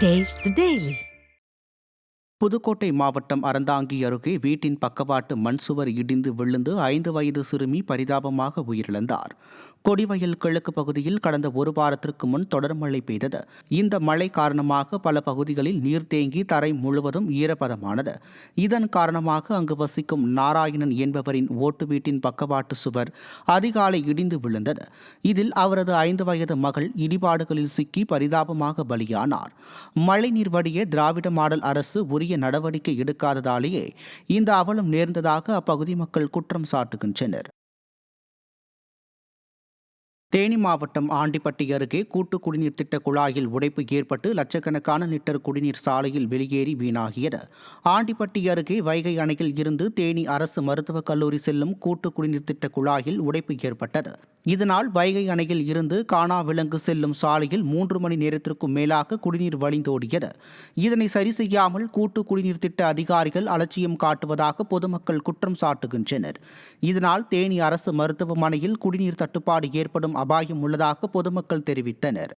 Taste the Daily. Pudukkottai மாவட்டம் அறந்தாங்கி அருகே வீட்டின் பக்கவாட்டு மண் சுவர் இடிந்து விழுந்து 5 வயது சிறுமி பரிதாபமாக உயிரிழந்தார். கொடிவயல் கிழக்கு பகுதியில் கடந்த ஒரு வாரத்திற்கு முன் தொடர் மழை பெய்தது. இந்த மழை காரணமாக பல பகுதிகளில் நீர் தேங்கி தரை முழுவதும் ஈரப்பதமானது. இதன் காரணமாக அங்கு வசிக்கும் நாராயணன் என்பவரின் ஓட்டு வீட்டின் பக்கவாட்டு சுவர் அதிகாலை இடிந்து விழுந்தது. இதில் அவரது 5 வயது மகள் இடிபாடுகளில் சிக்கி பரிதாபமாக பலியானார். மழைநீர் வடிய திராவிட மாடல் அரசு உரிய நடவடிக்கை எடுக்காததாலேயே இந்த அவலம் நேர்ந்ததாக அப்பகுதி மக்கள் குற்றம் சாட்டுகின்றனர். தேனி மாவட்டம் ஆண்டிப்பட்டி அருகே கூட்டு குடிநீர் திட்ட குழாயில் உடைப்பு ஏற்பட்டு லட்சக்கணக்கான லிட்டர் குடிநீர் சாலையில் வெளியேறி வீணாகியது. ஆண்டிப்பட்டி அருகே வைகை அணையில் இருந்து தேனி அரசு மருத்துவக் கல்லூரி செல்லும் கூட்டு குடிநீர் திட்ட குழாயில் உடைப்பு ஏற்பட்டது. இதனால் வைகை அணையில் இருந்து காணாவிலங்கு செல்லும் சாலையில் 3 மணி நேரத்திற்கும் மேலாக குடிநீர் வழிந்தோடியது. இதனை சரி செய்யாமல் கூட்டு குடிநீர் திட்ட அதிகாரிகள் அலட்சியம் காட்டுவதாக பொதுமக்கள் குற்றம் சாட்டுகின்றனர். இதனால் தேனி அரசு மருத்துவமனையில் குடிநீர் தட்டுப்பாடு ஏற்படும் அபாயம் உள்ளதாக பொதுமக்கள் தெரிவித்தனர்.